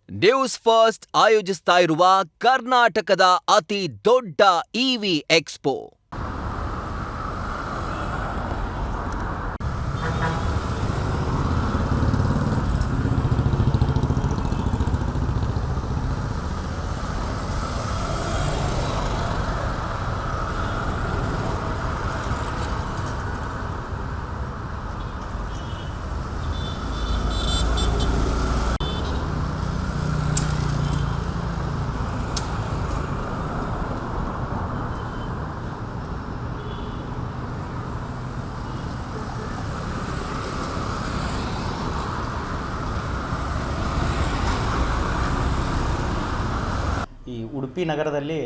News first ಆಯೋಜಿಸ್ತಾ ಇರುವ ಕರ್ನಾಟಕದ ಅತಿ ದೊಡ್ಡ ಇವಿ ಎಕ್ಸ್ಪೋ ಈ ಉಡುಪಿ ನಗರದಲ್ಲಿ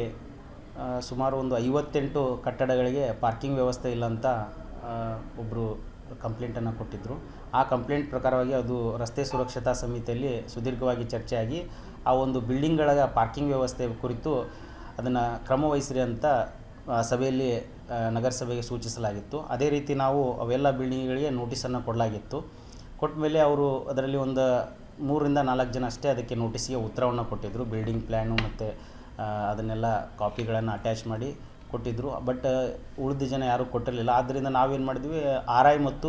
ಸುಮಾರು ಒಂದು 58 ಕಟ್ಟಡಗಳಿಗೆ ಪಾರ್ಕಿಂಗ್ ವ್ಯವಸ್ಥೆ ಇಲ್ಲ ಅಂತ ಒಬ್ಬರು ಕಂಪ್ಲೇಂಟನ್ನು ಕೊಟ್ಟಿದ್ದರು. ಆ ಕಂಪ್ಲೇಂಟ್ ಪ್ರಕಾರವಾಗಿ ಅದು ರಸ್ತೆ ಸುರಕ್ಷತಾ ಸಮಿತಿಯಲ್ಲಿ ಸುದೀರ್ಘವಾಗಿ ಚರ್ಚೆಯಾಗಿ ಆ ಒಂದು ಬಿಲ್ಡಿಂಗ್ಗಳ ಪಾರ್ಕಿಂಗ್ ವ್ಯವಸ್ಥೆ ಕುರಿತು ಅದನ್ನು ಕ್ರಮವಹಿಸಿರಿ ಅಂತ ಸಭೆಯಲ್ಲಿ ನಗರಸಭೆಗೆ ಸೂಚಿಸಲಾಗಿತ್ತು. ಅದೇ ರೀತಿ ನಾವು ಅವೆಲ್ಲ ಬಿಲ್ಡಿಂಗ್ಗಳಿಗೆ ನೋಟಿಸನ್ನು ಕೊಡಲಾಗಿತ್ತು. ಕೊಟ್ಟ ಮೇಲೆ ಅವರು ಅದರಲ್ಲಿ ಒಂದು 3 ರಿಂದ 4 ಜನ ಅಷ್ಟೇ ಅದಕ್ಕೆ ನೋಟಿಸಿಗೆ ಉತ್ತರವನ್ನು ಕೊಟ್ಟಿದ್ದರು. ಬಿಲ್ಡಿಂಗ್ ಪ್ಲ್ಯಾನು ಮತ್ತು ಅದನ್ನೆಲ್ಲ ಕಾಪಿಗಳನ್ನು ಅಟ್ಯಾಚ್ ಮಾಡಿ ಕೊಟ್ಟಿದ್ದರು. ಬಟ್ ಉಳಿದ ಜನ ಯಾರೂ ಕೊಟ್ಟಿರಲಿಲ್ಲ. ಆದ್ದರಿಂದ ನಾವೇನು ಮಾಡಿದ್ವಿ, RI ಮತ್ತು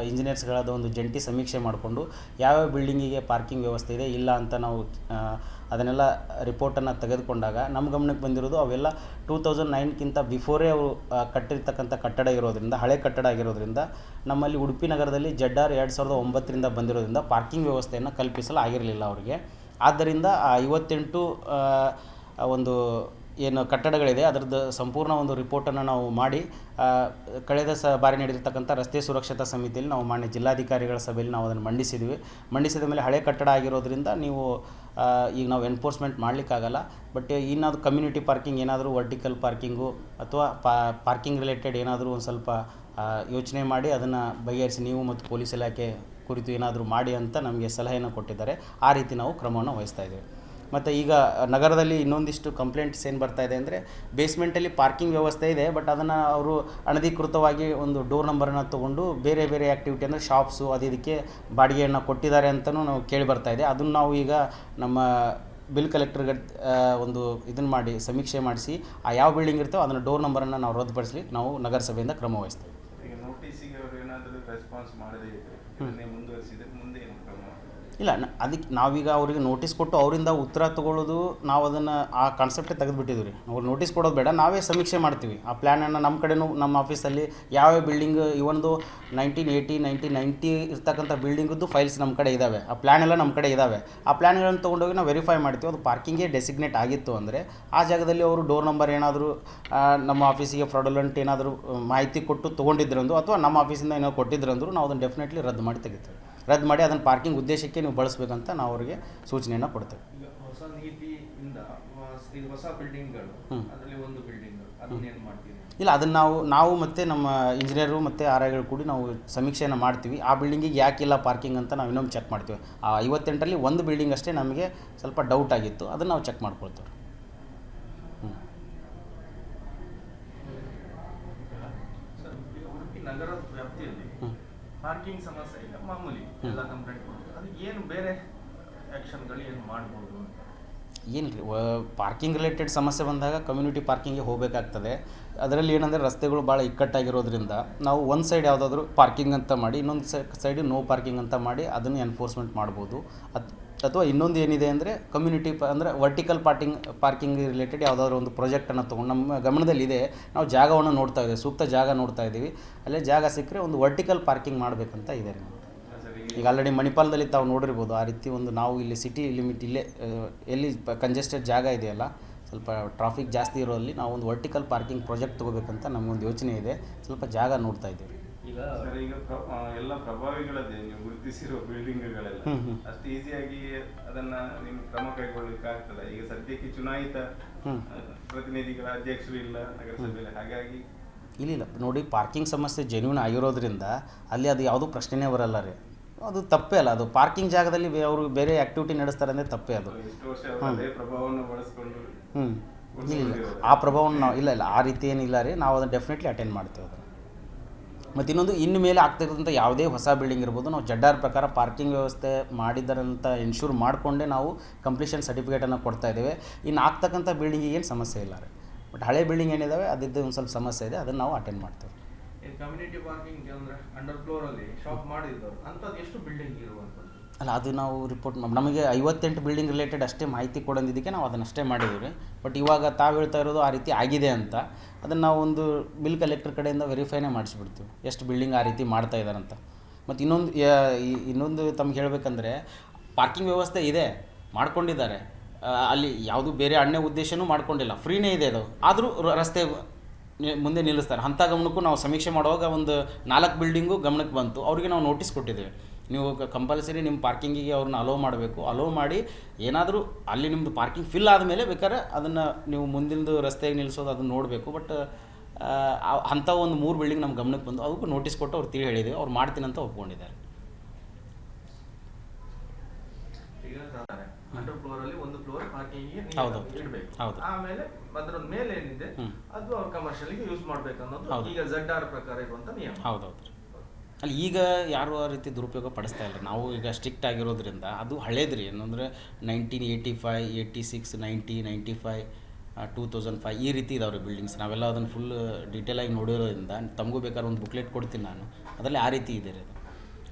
ಇಂಜಿನಿಯರ್ಸ್ಗಳಾದ ಒಂದು ಜಂಟಿ ಸಮೀಕ್ಷೆ ಮಾಡಿಕೊಂಡು ಯಾವ್ಯಾವ ಬಿಲ್ಡಿಂಗಿಗೆ ಪಾರ್ಕಿಂಗ್ ವ್ಯವಸ್ಥೆ ಇದೆ ಇಲ್ಲ ಅಂತ ನಾವು ಅದನ್ನೆಲ್ಲ ರಿಪೋರ್ಟನ್ನು ತೆಗೆದುಕೊಂಡಾಗ ನಮ್ಮ ಗಮನಕ್ಕೆ ಬಂದಿರೋದು ಅವೆಲ್ಲ 2009ಕ್ಕಿಂತ ಬಿಫೋರೇ ಅವರು ಕಟ್ಟಿರ್ತಕ್ಕಂಥ ಕಟ್ಟಡ ಇರೋದರಿಂದ, ಹಳೆ ಕಟ್ಟಡ ಆಗಿರೋದ್ರಿಂದ ನಮ್ಮಲ್ಲಿ ಉಡುಪಿ ನಗರದಲ್ಲಿ ZR 2009ರಿಂದ ಬಂದಿರೋದ್ರಿಂದ ಪಾರ್ಕಿಂಗ್ ವ್ಯವಸ್ಥೆಯನ್ನು ಕಲ್ಪಿಸಲು ಆಗಿರಲಿಲ್ಲ ಅವರಿಗೆ. ಆದ್ದರಿಂದ 58 ಒಂದು ಏನು ಕಟ್ಟಡಗಳಿದೆ ಅದರದ್ದು ಸಂಪೂರ್ಣ ಒಂದು ರಿಪೋರ್ಟನ್ನು ನಾವು ಮಾಡಿ ಕಳೆದ ಬಾರಿ ನಡೆದಿರ್ತಕ್ಕಂಥ ರಸ್ತೆ ಸುರಕ್ಷತಾ ಸಮಿತಿಯಲ್ಲಿ ನಾವು ಮಾನ್ಯ ಜಿಲ್ಲಾಧಿಕಾರಿಗಳ ಸಭೆಯಲ್ಲಿ ನಾವು ಅದನ್ನು ಮಂಡಿಸಿದ್ವಿ. ಮಂಡಿಸಿದ ಮೇಲೆ ಹಳೆ ಕಟ್ಟಡ ಆಗಿರೋದ್ರಿಂದ ನೀವು ಈಗ ನಾವು ಎನ್ಫೋರ್ಸ್ಮೆಂಟ್ ಮಾಡಲಿಕ್ಕಾಗಲ್ಲ. ಬಟ್ ಇನ್ನಾದರೂ ಕಮ್ಯುನಿಟಿ ಪಾರ್ಕಿಂಗ್ ಏನಾದರೂ ವರ್ಟಿಕಲ್ ಪಾರ್ಕಿಂಗು ಅಥವಾ ಪಾರ್ಕಿಂಗ್ ರಿಲೇಟೆಡ್ ಏನಾದರೂ ಒಂದು ಸ್ವಲ್ಪ ಯೋಚನೆ ಮಾಡಿ ಅದನ್ನು ಬಗೆಹರಿಸಿ ನೀವು ಮತ್ತು ಪೊಲೀಸ್ ಇಲಾಖೆ ಕುರಿತು ಏನಾದರೂ ಮಾಡಿ ಅಂತ ನಮಗೆ ಸಲಹೆಯನ್ನು ಕೊಟ್ಟಿದ್ದಾರೆ. ಆ ರೀತಿ ನಾವು ಕ್ರಮವನ್ನು ವಹಿಸ್ತಾ ಇದ್ದೇವೆ. ಮತ್ತು ಈಗ ನಗರದಲ್ಲಿ ಇನ್ನೊಂದಿಷ್ಟು ಕಂಪ್ಲೇಂಟ್ಸ್ ಏನು ಬರ್ತಾ ಇದೆ ಅಂದರೆ, ಬೇಸ್ಮೆಂಟಲ್ಲಿ ಪಾರ್ಕಿಂಗ್ ವ್ಯವಸ್ಥೆ ಇದೆ, ಬಟ್ ಅದನ್ನು ಅವರು ಅನಧಿಕೃತವಾಗಿ ಒಂದು ಡೋರ್ ನಂಬರನ್ನು ತೊಗೊಂಡು ಬೇರೆ ಬೇರೆ ಆ್ಯಕ್ಟಿವಿಟಿ ಅಂದರೆ ಶಾಪ್ಸು ಇದಕ್ಕೆ ಬಾಡಿಗೆಯನ್ನು ಕೊಟ್ಟಿದ್ದಾರೆ ಅಂತಲೂ ನಾವು ಕೇಳಿ ಬರ್ತಾ ಇದೆ. ಅದನ್ನು ನಾವು ಈಗ ನಮ್ಮ ಬಿಲ್ ಕಲೆಕ್ಟರ್ಗೆ ಒಂದು ಇದನ್ನು ಮಾಡಿ ಸಮೀಕ್ಷೆ ಮಾಡಿಸಿ ಆ ಯಾವ ಬಿಲ್ಡಿಂಗ್ ಇರ್ತೋ ಅದನ್ನು ಡೋರ್ ನಂಬರನ್ನು ನಾವು ರದ್ದುಪಡಿಸಲಿಕ್ಕೆ ನಾವು ನಗರಸಭೆಯಿಂದ ಕ್ರಮ ವಹಿಸ್ತೇವೆ. ಈಗ ನೋಟಿಸಿಗೆ ಅವರು ಏನಾದರೂ ರೆಸ್ಪಾನ್ಸ್ ಮಾಡದೇ ಇದ್ದರೆ ಮುಂದುವರಿಸಿದರೆ ಮುಂದೆ ಏನು ಕ್ರಮ? ಇಲ್ಲ, ಅದಕ್ಕೆ ನಾವೀಗ ಅವರಿಗೆ ನೋಟಿಸ್ ಕೊಟ್ಟು ಅವರಿಂದ ಉತ್ತರ ತೊಗೊಳ್ಳೋದು, ನಾವು ಅದನ್ನು ಆ ಕಾನ್ಸೆಪ್ಟೇ ತೆಗೆದುಬಿಟ್ಟಿದ್ವಿ. ಅವ್ರು ನೋಟಿಸ್ ಕೊಡೋದು ಬೇಡ, ನಾವೇ ಸಮೀಕ್ಷೆ ಮಾಡ್ತೀವಿ. ಆ ಪ್ಲ್ಯಾನನ್ನು ನಮ್ಮ ಕಡೆನೂ ನಮ್ಮ ಆಫೀಸಲ್ಲಿ ಯಾವ್ಯಾವ ಬಿಲ್ಡಿಂಗ್ ಇವೊಂದು 1980, 1990 ಇರ್ತಕ್ಕಂಥ ಬಿಲ್ಡಿಂಗದ್ದು ಫೈಲ್ಸ್ ನಮ್ಮ ಕಡೆ ಇದ್ದಾವೆ. ಆ ಪ್ಲ್ಯಾನ್ ಎಲ್ಲ ನಮ್ಮ ಕಡೆ ಇದ್ದಾವೆ. ಆ ಪ್ಲ್ಯಾನ್ಗಳನ್ನು ತೊಗೊಂಡೋಗಿ ನಾವು ವೆರಿಫೈ ಮಾಡ್ತೀವಿ. ಅದು ಪಾರ್ಕಿಂಗೇ ಡೆಸಿಗ್ನೇಟ್ ಆಗಿತ್ತು ಅಂದರೆ ಆ ಜಾಗದಲ್ಲಿ ಅವರು ಡೋರ್ ನಂಬರ್ ಏನಾದರೂ ನಮ್ಮ ಆಫೀಸಿಗೆ ಫ್ರಾಡುಲೆಂಟ್ ಏನಾದರೂ ಮಾಹಿತಿ ಕೊಟ್ಟು ತೊಗೊಂಡಿದ್ರಂದು ಅಥವಾ ನಮ್ಮ ಆಫೀಸಿಂದ ಏನೋ ಕೊಟ್ಟಿದ್ರಂದ್ರು ನಾವು ಅದನ್ನು ಡೆಫಿನೆಟ್ಲಿ ರದ್ದು ಮಾಡಿ ತೆಗಿತೀವಿ. ರದ್ದು ಮಾಡಿ ಅದನ್ನು ಪಾರ್ಕಿಂಗ್ ಉದ್ದೇಶಕ್ಕೆ ನೀವು ಬಳಸಬೇಕಂತ ನಾವು ಅವರಿಗೆ ಸೂಚನೆಯನ್ನು ಕೊಡ್ತೇವೆ. ಈಗ ಹೊಸ ನೀತಿಯಿಂದ ಈಗ ಹೊಸ ಬಿಲ್ಡಿಂಗ್ಗಳು ಅದರಲ್ಲಿ ಒಂದು ಬಿಲ್ಡಿಂಗ್ ಅದನ್ನೇನು ಮಾಡ್ತೀವಿ? ಇಲ್ಲ, ಅದನ್ನು ನಾವು ಮತ್ತು ನಮ್ಮ ಇಂಜಿನಿಯರು ಮತ್ತು RIಗಳು ಕೂಡಿ ನಾವು ಸಮೀಕ್ಷೆಯನ್ನು ಮಾಡ್ತೀವಿ. ಆ ಬಿಲ್ಡಿಂಗಿಗೆ ಯಾಕಿಲ್ಲ ಪಾರ್ಕಿಂಗ್ ಅಂತ ನಾವು ಇನ್ನೊಮ್ಮೆ ಚೆಕ್ ಮಾಡ್ತೀವಿ. ಆ 58ರಲ್ಲಿ ಒಂದು ಬಿಲ್ಡಿಂಗ್ ಅಷ್ಟೇ ನಮಗೆ ಸ್ವಲ್ಪ ಡೌಟ್ ಆಗಿತ್ತು, ಅದನ್ನು ನಾವು ಚೆಕ್ ಮಾಡ್ಕೊಳ್ತೇವೆ. ಉಡುಪಿ ನಗರ ವ್ಯಾಪ್ತಿಯಲ್ಲಿ ಪಾರ್ಕಿಂಗ್ ಸಮಸ್ಯೆ ಇಲ್ಲ, ಮಾಮೂಲಿ ಎಲ್ಲ ಕಂಪ್ಲೇಂಟ್ ಕೊಡ್ತಾರೆ. ಅದು ಏನು ಬೇರೆ ಆ್ಯಕ್ಷನ್ಗಳು ಏನು ಮಾಡ್ಬೋದು? ಏನು ರೀ, ಪಾರ್ಕಿಂಗ್ ರಿಲೇಟೆಡ್ ಸಮಸ್ಯೆ ಬಂದಾಗ ಕಮ್ಯುನಿಟಿ ಪಾರ್ಕಿಂಗ್ಗೆ ಹೋಗಬೇಕಾಗ್ತದೆ. ಅದರಲ್ಲಿ ಏನಂದರೆ ರಸ್ತೆಗಳು ಭಾಳ ಇಕ್ಕಟ್ಟಾಗಿರೋದ್ರಿಂದ ನಾವು ಒಂದು ಸೈಡ್ ಯಾವುದಾದ್ರೂ ಪಾರ್ಕಿಂಗ್ ಅಂತ ಮಾಡಿ ಇನ್ನೊಂದು ಸೈಡ್ ನೋ ಪಾರ್ಕಿಂಗ್ ಅಂತ ಮಾಡಿ ಅದನ್ನು ಎನ್ಫೋರ್ಸ್ಮೆಂಟ್ ಮಾಡ್ಬೋದು. ಅಥವಾ ಇನ್ನೊಂದು ಏನಿದೆ ಅಂದರೆ ಕಮ್ಯುನಿಟಿ ಅಂದರೆ ವರ್ಟಿಕಲ್ ಪಾರ್ಕಿಂಗ್ ರಿಲೇಟೆಡ್ ಯಾವುದಾದ್ರೂ ಒಂದು ಪ್ರಾಜೆಕ್ಟನ್ನು ತೊಗೊಂಡು ನಮ್ಮ ಗಮನದಲ್ಲಿದೆ. ನಾವು ಜಾಗವನ್ನು ನೋಡ್ತಾ ಇದ್ದೀವಿ, ಸೂಕ್ತ ಜಾಗ ನೋಡ್ತಾ ಇದ್ದೀವಿ. ಅಲ್ಲೇ ಜಾಗ ಸಿಕ್ಕರೆ ಒಂದು ವರ್ಟಿಕಲ್ ಪಾರ್ಕಿಂಗ್ ಮಾಡಬೇಕಂತ ಇದೆ ರೀ. ಈಗ ಆಲ್ರೆಡಿ ಮಣಿಪಾಲದಲ್ಲಿ ತಾವು ನೋಡಿರ್ಬೋದು ಆ ರೀತಿ ಒಂದು ನಾವು ಇಲ್ಲಿ ಸಿಟಿ ಲಿಮಿಟ್ ಇಲ್ಲೇ ಎಲ್ಲಿ ಕಂಜೆಸ್ಟೆಡ್ ಜಾಗ ಇದೆಯಲ್ಲ, ಸ್ವಲ್ಪ ಟ್ರಾಫಿಕ್ ಜಾಸ್ತಿ ಇರೋಲ್ಲಿ ನಾವು ಒಂದು ವರ್ಟಿಕಲ್ ಪಾರ್ಕಿಂಗ್ ಪ್ರಾಜೆಕ್ಟ್ ತೊಗೋಬೇಕಂತ ನಮಗೊಂದು ಯೋಚನೆ ಇದೆ. ಸ್ವಲ್ಪ ಜಾಗ ನೋಡ್ತಾ ಇದ್ದೀವಿ. ಈಗ ಎಲ್ಲ ಪ್ರಭಾವಿಗಳದ್ದೇ ನೀವು ಗುರುತಿಸಿರೋ ಬಿಲ್ಡಿಂಗ್ಗಳೆಲ್ಲ ಅಷ್ಟು ಈಸಿಯಾಗಿ ಅದನ್ನ ನೀವು ಕ್ರಮ ಕೈಗೊಳ್ಳಲಿಕ್ಕೆ ಆಗ್ತದೆ? ಈಗ ಸದ್ಯಕ್ಕೆ ಚುನಾಯಿತ ಪ್ರತಿನಿಧಿಗಳ ಅಧ್ಯಕ್ಷರು ಇಲ್ಲ ನಗರಸಭೆಯಲ್ಲಿ, ಹಾಗಾಗಿ ಇಲ್ಲ ನೋಡಿ, ಪಾರ್ಕಿಂಗ್ ಸಮಸ್ಯೆ ಜೆನ್ಯೂನ್ ಆಗಿರೋದ್ರಿಂದ ಅಲ್ಲಿ ಅದು ಯಾವುದೂ ಪ್ರಶ್ನೆನೇ ಬರಲ್ಲ ರೀ. ಅದು ತಪ್ಪೇ ಅಲ್ಲ. ಅದು ಪಾರ್ಕಿಂಗ್ ಜಾಗದಲ್ಲಿ ಅವರು ಬೇರೆ ಆ್ಯಕ್ಟಿವಿಟಿ ನಡೆಸ್ತಾರೆ ಅಂದರೆ ತಪ್ಪೇ. ಅದು ಎಷ್ಟು ವರ್ಷ ಅದೇ ಪ್ರಭಾವವನ್ನು ಬಳಸ್ಕೊಂಡು ಇಲ್ಲ, ಆ ಪ್ರಭಾವವನ್ನು ನಾವು ಇಲ್ಲ ಆ ರೀತಿ ಏನಿಲ್ಲ ರೀ. ನಾವು ಅದನ್ನು ಡೆಫಿನೆಟ್ಲಿ ಅಟೆಂಡ್ ಮಾಡ್ತೇವೆ. ಅದನ್ನು ಮತ್ತು ಇನ್ನೊಂದು ಇನ್ನು ಮೇಲೆ ಆಗ್ತಿರೋದಂಥ ಯಾವುದೇ ಹೊಸ ಬಿಲ್ಡಿಂಗ್ ಇರ್ಬೋದು, ನಾವು ಜಡ್ಡಾರ್ ಪ್ರಕಾರ ಪಾರ್ಕಿಂಗ್ ವ್ಯವಸ್ಥೆ ಮಾಡಿದಾರಂತ ಇನ್ಶೂರ್ ಮಾಡಿಕೊಂಡೇ ನಾವು ಕಂಪ್ಲೀಷನ್ ಸರ್ಟಿಫಿಕೇಟನ್ನು ಕೊಡ್ತಾ ಇದ್ದೇವೆ. ಇನ್ನು ಆಗ್ತಕ್ಕಂಥ ಬಿಲ್ಡಿಂಗಿಗೆ ಏನು ಸಮಸ್ಯೆ ಇಲ್ಲ ರೀ. ಬಟ್ ಹಳೆ ಬಿಲ್ಡಿಂಗ್ ಏನಿದ್ದಾವೆ ಅದಿದ್ದು ಒಂದು ಸ್ವಲ್ಪ ಸಮಸ್ಯೆ ಇದೆ, ಅದನ್ನು ನಾವು ಅಟೆಂಡ್ ಮಾಡ್ತೇವೆ. ಕಮ್ಯುನಿಟಿ ಪಾರ್ಕಿಂಗ್ ಅಂದರೆ ಅಂಡರ್ ಫ್ಲೋರಲ್ಲಿ ಶಾಪ್ ಮಾಡಿದ್ದವರು ಅಂಥದ್ದು ಎಷ್ಟು ಬಿಲ್ಡಿಂಗ್ ಇರುವಂಥದ್ದು? ಅಲ್ಲ, ಅದು ನಾವು ರಿಪೋರ್ಟ್ ನಮಗೆ 58 ಬಿಲ್ಡಿಂಗ್ ರಿಲೇಟೆಡ್ ಅಷ್ಟೇ ಮಾಹಿತಿ ಕೊಡೋದಿದ್ದಕ್ಕೆ ನಾವು ಅದನ್ನಷ್ಟೇ ಮಾಡಿದ್ದೀವಿ ರೀ. ಬಟ್ ಇವಾಗ ತಾವು ಹೇಳ್ತಾ ಇರೋದು ಆ ರೀತಿ ಆಗಿದೆ ಅಂತ, ಅದನ್ನು ನಾವು ಒಂದು ಬಿಲ್ ಕಲೆಕ್ಟರ್ ಕಡೆಯಿಂದ ವೆರಿಫೈನೇ ಮಾಡಿಸ್ಬಿಡ್ತೀವಿ ಎಷ್ಟು ಬಿಲ್ಡಿಂಗ್ ಆ ರೀತಿ ಮಾಡ್ತಾ ಇದ್ದಾರಂತ. ಮತ್ತು ಇನ್ನೊಂದು ತಮ್ಗೆ ಹೇಳಬೇಕಂದ್ರೆ ಪಾರ್ಕಿಂಗ್ ವ್ಯವಸ್ಥೆ ಇದೆ, ಮಾಡ್ಕೊಂಡಿದ್ದಾರೆ. ಅಲ್ಲಿ ಯಾವುದು ಬೇರೆ ಅನ್ಯ ಉದ್ದೇಶನೂ ಮಾಡ್ಕೊಂಡಿಲ್ಲ, ಫ್ರೀನೇ ಇದೆ ಅದು. ಆದರೂ ರಸ್ತೆ ಮುಂದೆ ನಿಲ್ಲಿಸ್ತಾರೆ. ಅಂಥ ಗಮನಕ್ಕೂ ನಾವು ಸಮೀಕ್ಷೆ ಮಾಡುವಾಗ ಒಂದು 4 ಬಿಲ್ಡಿಂಗು ಗಮನಕ್ಕೆ ಬಂತು. ಅವರಿಗೆ ನಾವು ನೋಟಿಸ್ ಕೊಟ್ಟಿದ್ದೇವೆ, ನೀವು ಕಂಪಲ್ಸರಿ ನಿಮ್ಮ ಪಾರ್ಕಿಂಗಿಗೆ ಅವ್ರನ್ನ ಅಲೋ ಮಾಡಬೇಕು. ಅಲೋ ಮಾಡಿ ಏನಾದರೂ ಅಲ್ಲಿ ನಿಮ್ಮದು ಪಾರ್ಕಿಂಗ್ ಫಿಲ್ ಆದಮೇಲೆ ಬೇಕಾದ್ರೆ ಅದನ್ನು ನೀವು ಮುಂದಿನದು ರಸ್ತೆಗೆ ನಿಲ್ಲಿಸೋದು ಅದನ್ನು ನೋಡಬೇಕು. ಬಟ್ ಅಂಥ ಒಂದು 3 ಬಿಲ್ಡಿಂಗ್ ನಮ್ಮ ಗಮನಕ್ಕೆ ಬಂದು ಅದಕ್ಕೂ ನೋಟಿಸ್ ಕೊಟ್ಟು ಅವ್ರು ತಿಳಿ ಹೇಳಿದ್ದೇವೆ, ಅವ್ರು ಮಾಡ್ತೀನಿ ಅಂತ ಒಪ್ಕೊಂಡಿದ್ದಾರೆ. ಈಗ ಅಂಡರ್ ಫ್ಲೋರ್ ಅಲ್ಲಿ ಒಂದು ಫ್ಲೋರ್ ಪಾರ್ಕಿಂಗ್ ಹೌದು ಇಡಬೇಕು, ಹೌದು. ಆಮೇಲೆ ಅದರ ಮೇಲೆ ಏನಿದೆ ಅದು ಅವ್ರ ಕಮರ್ಷಿಯಲ್ಗೆ ಯೂಸ್ ಮಾಡಬೇಕು ಅನ್ನೋದು ಈಗ ZR ಪ್ರಕಾರ ಇರುವಂತ ನಿಯಮ. ಹೌದೌದು. ಅಲ್ಲಿ ಈಗ ಯಾರು ಆ ರೀತಿ ದುರುಪಯೋಗ ಪಡಿಸ್ತಾ ಇಲ್ಲ. ನಾವು ಈಗ ಸ್ಟ್ರಿಕ್ಟ್ ಆಗಿರೋದ್ರಿಂದ ಅದು ಹಳೇದ್ರಿ. ಏನಂದರೆ 1985, 86, 90, 95, 2005 ಈ ರೀತಿ ಇದಾವ್ರಿ ಬಿಲ್ಡಿಂಗ್ಸ್. ನಾವೆಲ್ಲ ಅದನ್ನು ಫುಲ್ ಡೀಟೇಲಾಗಿ ನೋಡಿರೋದ್ರಿಂದ ತಮಗೂ ಬೇಕಾದ್ರೆ ಒಂದು ಬುಕ್ಲೆಟ್ ಕೊಡ್ತೀನಿ ನಾನು, ಅದರಲ್ಲಿ ಆ ರೀತಿ ಇದೆ ರೀ. ಅದು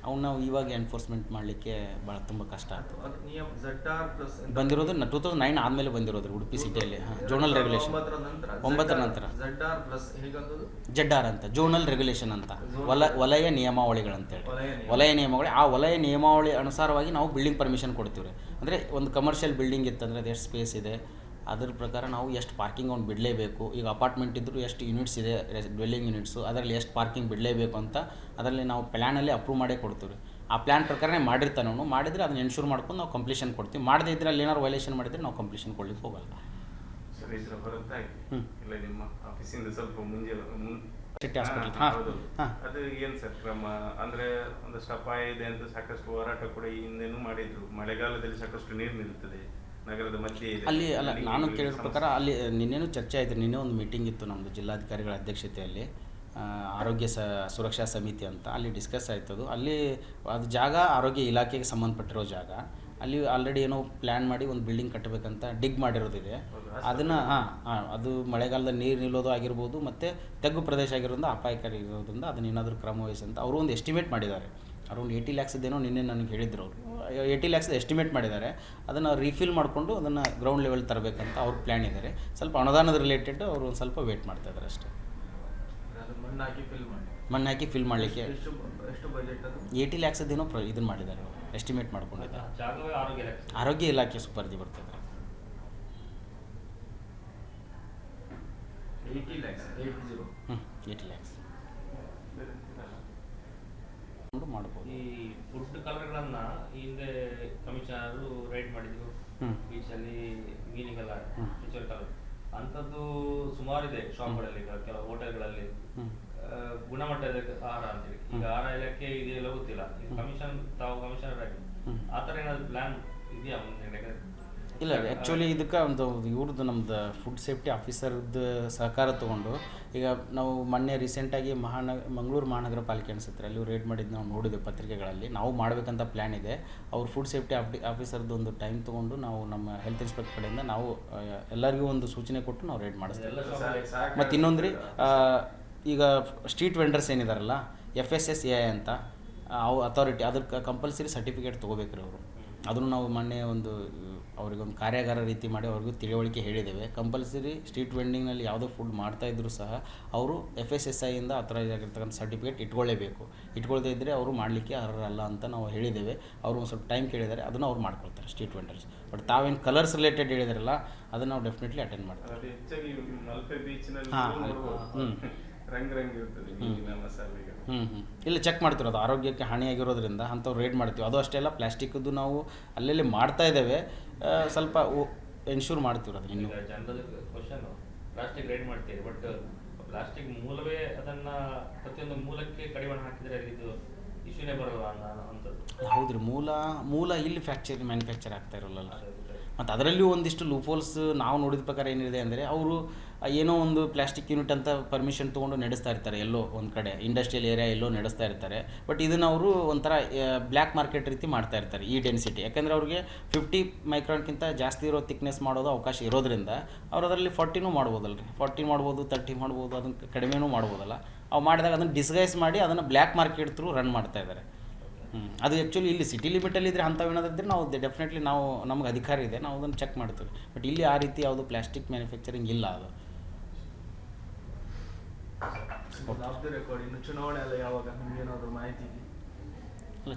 ಅವ್ನು ನಾವು ಇವಾಗ ಎನ್ಫೋರ್ಸ್ಮೆಂಟ್ ಮಾಡಲಿಕ್ಕೆ ಭಾಳ ತುಂಬ ಕಷ್ಟ ಆಗ್ತದೆ. ಅದು ನಿಯಮ ZR ಪ್ಲಸ್ ಬಂದಿರೋದು 2009 ಆದಮೇಲೆ ಬಂದಿರೋದು ಉಡುಪಿ ಸಿಟಿಯಲ್ಲಿ. ಜೋನಲ್ ರೆಗ್ಯುಲೇಷನ್ 9 ನಂತರ ZR ಪ್ಲಸ್ ಹೇಗಂತದ್ದು ZR ಅಂತ, ಜೋನಲ್ ರೆಗ್ಯುಲೇಷನ್ ಅಂತ, ವಲಯ ನಿಯಮಾವಳಿಗಳಂತೇಳಿ. ವಲಯ ನಿಯಮಾವಳಿ, ಆ ವಲಯ ನಿಯಮಾವಳಿ ಅನುಸಾರವಾಗಿ ನಾವು ಬಿಲ್ಡಿಂಗ್ ಪರ್ಮಿಷನ್ ಕೊಡ್ತೀವಿ ರೀ. ಅಂದರೆ ಒಂದು ಕಮರ್ಷಿಯಲ್ ಬಿಲ್ಡಿಂಗ್ ಇತ್ತಂದರೆ ಅದು ಎಷ್ಟು ಸ್ಪೇಸ್ ಇದೆ ಅದ್ರ ಪ್ರಕಾರ ನಾವು ಎಷ್ಟು ಪಾರ್ಕಿಂಗ್ ಅವ್ನು ಬಿಡಲೇಬೇಕು. ಈಗ ಅಪಾರ್ಟ್ಮೆಂಟ್ ಇದ್ದರೂ ಎಷ್ಟು ಯೂನಿಟ್ಸ್ ಇದೆ ಡ್ವೆಲ್ಲಿಂಗ್ ಯೂನಿಟ್ಸು, ಅದರಲ್ಲಿ ಎಷ್ಟು ಪಾರ್ಕಿಂಗ್ ಬಿಡಲೇಬೇಕು ಅಂತ ಅದರಲ್ಲಿ ನಾವು ಪ್ಲ್ಯಾನಲ್ಲಿ ಅಪ್ರೂವ್ ಮಾಡೇ ಕೊಡ್ತೀವಿ ರೀ. ಆ ಪ್ಲ್ಯಾನ್ ಪ್ರಕಾರನೇ ಮಾಡಿರ್ತಾನೆ ಅವನು. ಮಾಡಿದರೆ ಅದನ್ನ ಎನ್ಶೂರ್ ಮಾಡ್ಕೊಂಡು ನಾವು ಕಂಪ್ಲೀಷನ್ ಕೊಡ್ತೀವಿ. ಮಾಡದೇ ಇದ್ದರೆ ಅಲ್ಲಿ ಏನಾದ್ರು ವೈಲೇಷನ್ ಮಾಡಿದರೆ ನಾವು ಕಂಪ್ಲೀಷನ್ ಕೊಡ್ಲಿಕ್ಕೆ ಹೋಗಲ್ಲ. ಸರ್, ಇದರ ಹೊರತಾಗಿ ಇಲ್ಲ ನಿಮ್ಮ ಆಫೀಸಿಂದ ಸ್ವಲ್ಪ ಸಿಟಿ ಹಾಸ್ಪಿಟಲ್ ಅದು ಏನು ಸರ್ ಕ್ರಮ? ಅಂದರೆ ಒಂದಷ್ಟು ಅಪಾಯ ಇದೆ ಅಂತ ಸಾಕಷ್ಟು ಹೋರಾಟ ಕೂಡ ಈ ಹಿಂದೆನೂ ಮಾಡಿದ್ರು. ಮಳೆಗಾಲದಲ್ಲಿ ಸಾಕಷ್ಟು ನೀರು ನಿಲ್ತದೆ ನಗರದ ಮಧ್ಯೆ ಇದೆ ಅಲ್ಲಿ. ಅಲ್ಲ, ನಾನು ಕೇಳಿದ ಪ್ರಕಾರ ಅಲ್ಲಿ ನಿನ್ನೆನೂ ಚರ್ಚೆ ಆಯಿತು. ನಿನ್ನೆ ಒಂದು ಮೀಟಿಂಗ್ ಇತ್ತು ನಮ್ಮದು ಜಿಲ್ಲಾಧಿಕಾರಿಗಳ ಅಧ್ಯಕ್ಷತೆಯಲ್ಲಿ, ಆರೋಗ್ಯ ಸುರಕ್ಷಾ ಸಮಿತಿ ಅಂತ. ಅಲ್ಲಿ ಡಿಸ್ಕಸ್ ಆಯ್ತದು. ಅಲ್ಲಿ ಅದು ಜಾಗ ಆರೋಗ್ಯ ಇಲಾಖೆಗೆ ಸಂಬಂಧಪಟ್ಟಿರೋ ಜಾಗ. ಅಲ್ಲಿ ಆಲ್ರೆಡಿ ಏನೋ ಪ್ಲ್ಯಾನ್ ಮಾಡಿ ಒಂದು ಬಿಲ್ಡಿಂಗ್ ಕಟ್ಟಬೇಕಂತ ಡಿಗ್ ಮಾಡಿರೋದಿದೆ. ಅದನ್ನು ಅದು ಮಳೆಗಾಲದಲ್ಲಿ ನೀರು ನಿಲ್ಲೋದು ಆಗಿರ್ಬೋದು, ಮತ್ತು ತಗ್ಗು ಪ್ರದೇಶ ಆಗಿರೋದ್ರಿಂದ ಅಪಾಯಕಾರಿ ಇರೋದ್ರಿಂದ ಅದನ್ನ ಏನಾದರೂ ಕ್ರಮ ವಹಿಸಿ ಅಂತ ಅವರು ಒಂದು ಎಸ್ಟಿಮೇಟ್ ಮಾಡಿದ್ದಾರೆ. ಅರೌಂಡ್ 80 ಲ್ಯಾಕ್ಸ್ದೇನೋ ನಿನ್ನೆ ನನಗೆ ಹೇಳಿದ್ರು ಅವರು. 80 ಲ್ಯಾಕ್ಸ್ ಎಸ್ಟಿಮೇಟ್ ಮಾಡಿದ್ದಾರೆ. ಅದನ್ನು ರೀಫಿಲ್ ಮಾಡಿಕೊಂಡು ಅದನ್ನು ಗ್ರೌಂಡ್ ಲೆವೆಲ್ ತರಬೇಕಂತ ಅವ್ರ ಪ್ಲ್ಯಾನ್ ಇದ್ದಾರೆ. ಸ್ವಲ್ಪ ಅನುದಾನದ ರಿಲೇಟೆಡ್ ಅವರು ಒಂದು ಸ್ವಲ್ಪ ವೇಟ್ ಮಾಡ್ತಾ ಇದ್ದಾರೆ ಅಷ್ಟೇ. ಮಣ್ಣು ಹಾಕಿ ಫಿಲ್ ಮಾಡಲಿಕ್ಕೆ ಎಷ್ಟು ಬಜೆಟ್ ಅದು? 80 ಲ್ಯಾಕ್ಸ್ದೇನೋ ಇದನ್ನು ಮಾಡಿದ್ದಾರೆ, ಎಸ್ಟಿಮೇಟ್ ಮಾಡ್ಕೊಂಡಿದ್ದಾರೆ. ಆರೋಗ್ಯ ಇಲಾಖೆ ಸುಪರ್ದಿ ಬರ್ತಿದ್ದಾರೆ. 80 ಲ್ಯಾಕ್ಸ್ 80 ಲ್ಯಾಕ್ಸ್ ಮಾಡ್ಬೋದು. ಈ ಫುಡ್ ಕಲರ್ಗಳನ್ನ ಹಿಂದೆ ಕಮಿಷನರು ರೈಡ್ ಮಾಡಿದ್ರು ಬೀಚಲ್ಲಿ ಮೀನಿಗೆಲ್ಲ ಫ್ಯೂಚರ್ ಕಲರ್ ಅಂಥದ್ದು ಸುಮಾರಿದೆ ಶಾಪ್ಗಳಲ್ಲಿ, ಕೆಲವು ಹೋಟೆಲ್ಗಳಲ್ಲಿ ಗುಣಮಟ್ಟದ ಆಹಾರ ಅಂತೇಳಿ. ಈಗ ಆಹಾರ ಇಲಾಖೆ ಇದೆಲ್ಲ ಗೊತ್ತಿಲ್ಲ, ತಾವು ಕಮಿಷನರ್ ಆಗಿ ಆ ಥರ ಏನಾದ್ರು ಪ್ಲಾನ್ ಇದೆಯಾ ಮುಂದೆ? ಇಲ್ಲ, ಆ್ಯಕ್ಚುಲಿ ಇದಕ್ಕೆ ಒಂದು ಇವ್ರದ್ದು ನಮ್ಮದು ಫುಡ್ ಸೇಫ್ಟಿ ಆಫೀಸರ್ದು ಸಹಕಾರ ತೊಗೊಂಡು ಈಗ ನಾವು ಮೊನ್ನೆ ರೀಸೆಂಟಾಗಿ ಮಂಗಳೂರು ಮಹಾನಗರ ಪಾಲಿಕೆ ಅನಿಸುತ್ತೆ, ಅಲ್ಲಿ ರೇಡ್ ಮಾಡಿದ್ದು ನಾವು ನೋಡಿದ್ವಿ ಪತ್ರಿಕೆಗಳಲ್ಲಿ. ನಾವು ಮಾಡಬೇಕಂತ ಪ್ಲ್ಯಾನ್ ಇದೆ. ಅವ್ರು ಫುಡ್ ಸೇಫ್ಟಿ ಆಫೀಸರ್ದು ಒಂದು ಟೈಮ್ ತೊಗೊಂಡು ನಾವು ನಮ್ಮ ಹೆಲ್ತ್ ಇನ್ಸ್ಪೆಕ್ಟರ್ ಕಡೆಯಿಂದ ನಾವು ಎಲ್ಲರಿಗೂ ಒಂದು ಸೂಚನೆ ಕೊಟ್ಟು ನಾವು ರೇಡ್ ಮಾಡಿಸ್ತೀವಿ. ಮತ್ತು ಇನ್ನೊಂದು ರೀ, ಈಗ ಸ್ಟ್ರೀಟ್ ವೆಂಡರ್ಸ್ ಏನಿದಾರಲ್ಲ, FSSAI ಅಂತ ಅವು ಅಥಾರಿಟಿ, ಅದಕ್ಕೆ ಕಂಪಲ್ಸರಿ ಸರ್ಟಿಫಿಕೇಟ್ ತೊಗೋಬೇಕ್ರಿ ಅವರು. ಅದನ್ನು ನಾವು ಮೊನ್ನೆ ಒಂದು ಅವ್ರಿಗೊಂದು ಕಾರ್ಯಾಗಾರ ರೀತಿ ಮಾಡಿ ಅವ್ರಿಗೂ ತಿಳುವಳಿಕೆ ಹೇಳಿದ್ದೇವೆ. ಕಂಪಲ್ಸರಿ ಸ್ಟ್ರೀಟ್ ವೆಂಡಿಂಗ್ನಲ್ಲಿ ಯಾವುದೋ ಫುಡ್ ಮಾಡ್ತಾಯಿದ್ರು ಸಹ ಅವರು FSSAIಯಿಂದ ಅಥರೈಸ್ ಆಗಿರ್ತಕ್ಕಂಥ ಸರ್ಟಿಫಿಕೇಟ್ ಇಟ್ಕೊಳ್ಳೇಬೇಕು. ಇಟ್ಕೊಳ್ದೇ ಇದ್ದರೆ ಅವರು ಮಾಡಲಿಕ್ಕೆ ಅರ್ಹರಲ್ಲ ಅಂತ ನಾವು ಹೇಳಿದ್ದೇವೆ. ಅವರು ಒಂದು ಸ್ವಲ್ಪ ಟೈಮ್ ಕೇಳಿದ್ದಾರೆ, ಅದನ್ನು ಅವ್ರು ಮಾಡ್ಕೊಳ್ತಾರೆ ಸ್ಟ್ರೀಟ್ ವೆಂಡರ್ಸ್. ಬಟ್ ತಾವೇನು ಕಲರ್ಸ್ ರಿಲೇಟೆಡ್ ಹೇಳಿದಾರಲ್ಲ ಅದನ್ನು ನಾವು ಡೆಫಿನೆಟ್ಲಿ ಅಟೆಂಡ್ ಮಾಡ್ತೀವಿ. ಇಲ್ಲ, ಚೆಕ್ ಮಾಡ್ತೀವಿ. ಅದು ಆರೋಗ್ಯಕ್ಕೆ ಹಾನಿಯಾಗಿರೋದ್ರಿಂದ ಅಂಥವ್ರು ರೇಡ್ ಮಾಡ್ತೀವಿ. ಅದು ಅಷ್ಟೇ ಅಲ್ಲ, ಪ್ಲಾಸ್ಟಿಕ್ದು ನಾವು ಅಲ್ಲೆಲ್ಲಿ ಮಾಡ್ತಾ ಇದ್ದೇವೆ, ಸ್ವಲ್ಪ ಎನ್ಶೂರ್ ಮಾಡ್ತೀವಿ. ಅದು ಇನ್ನು ಜನರದ ಕ್ವಶನ್, ಪ್ಲಾಸ್ಟಿಕ್ ರೇಡ್ ಮಾಡ್ತೀವಿ, ಬಟ್ ಪ್ಲಾಸ್ಟಿಕ್ ಮೂಲವೇ ಅದನ್ನು ಪ್ರತಿಯೊಂದು ಮೂಲಕ್ಕೆ ಕಡಿವಾಣ ಹಾಕಿದರೆ ಇದು ಇಶ್ಯೂನೇ ಬರಲ್ಲ ಅಂತದ್ದು. ಹೌದ್ರಿ, ಮೂಲ ಇಲ್ಲಿ ಮ್ಯಾನುಫ್ಯಾಕ್ಚರ್ ಆಗ್ತಾ ಇರೋಲ್ಲ. ಮತ್ತು ಅದರಲ್ಲಿಯೂ ಒಂದಿಷ್ಟು ಲೂಫೋಲ್ಸ್ ನಾವು ನೋಡಿದ ಪ್ರಕಾರ ಏನಿದೆ ಅಂದರೆ ಅವರು ಏನೋ ಒಂದು ಪ್ಲಾಸ್ಟಿಕ್ ಯೂನಿಟ್ ಅಂತ ಪರ್ಮಿಷನ್ ತೊಗೊಂಡು ನಡೆಸ್ತಾ ಇರ್ತಾರೆ, ಎಲ್ಲೋ ಒಂದು ಕಡೆ ಇಂಡಸ್ಟ್ರಿಯಲ್ ಏರಿಯಾ ಎಲ್ಲೋ ನಡೆಸ್ತಾ ಇರ್ತಾರೆ. ಬಟ್ ಇದನ್ನು ಅವರು ಒಂಥರ ಬ್ಲ್ಯಾಕ್ ಮಾರ್ಕೆಟ್ ರೀತಿ ಮಾಡ್ತಾ ಇರ್ತಾರೆ ಈ ಡೆನ್ಸಿಟಿ. ಯಾಕೆಂದರೆ ಅವ್ರಿಗೆ 50 ಮೈಕ್ರಾನ್ಗಿಂತ ಜಾಸ್ತಿ ಇರೋ ಥಿಕ್ನೆಸ್ ಮಾಡೋದು ಅವಕಾಶ ಇರೋದ್ರಿಂದ ಅವ್ರು ಅದರಲ್ಲಿ 40 ಮಾಡ್ಬೋದಲ್ಲ ರೀ, 40 ಮಾಡ್ಬೋದು, 30 ಮಾಡ್ಬೋದು, ಅದನ್ನು ಕಡಿಮೆನೂ ಮಾಡ್ಬೋದಲ್ಲ. ಅವು ಮಾಡಿದಾಗ ಅದನ್ನು ಡಿಸ್ಗೈಸ್ ಮಾಡಿ ಅದನ್ನು ಬ್ಲ್ಯಾಕ್ ಮಾರ್ಕೆಟ್ ಥ್ರೂ ರನ್ ಮಾಡ್ತಾ ಇದ್ದಾರೆ. ಅದು ಆ್ಯಕ್ಚುಲಿ ಇಲ್ಲಿ ಸಿಟಿ ಲಿಮಿಟಲ್ಲಿದ್ದರೆ ಅಂಥವು ಏನಾದಿದ್ರೆ ನಾವು ಡೆಫಿನೆಟ್ಲಿ ನಮ್ಗೆ ಅಧಿಕಾರ ಇದೆ, ನಾವು ಅದನ್ನು ಚೆಕ್ ಮಾಡ್ತೀವಿ. ಬಟ್ ಇಲ್ಲಿ ಆ ರೀತಿ ಯಾವುದು ಪ್ಲಾಸ್ಟಿಕ್ ಮ್ಯಾನುಫ್ಯಾಕ್ಚರಿಂಗ್ ಇಲ್ಲ. ಅದು ಆಫ್ ದ ರೆಕಾರ್ಡ್. ಇನ್ನು ಚುನಾವಣೆ ಎಲ್ಲ ಯಾವಾಗ, ನಿಮ್ಗೇನಾದರೂ ಮಾಹಿತಿ? ಅಲ್ಲ,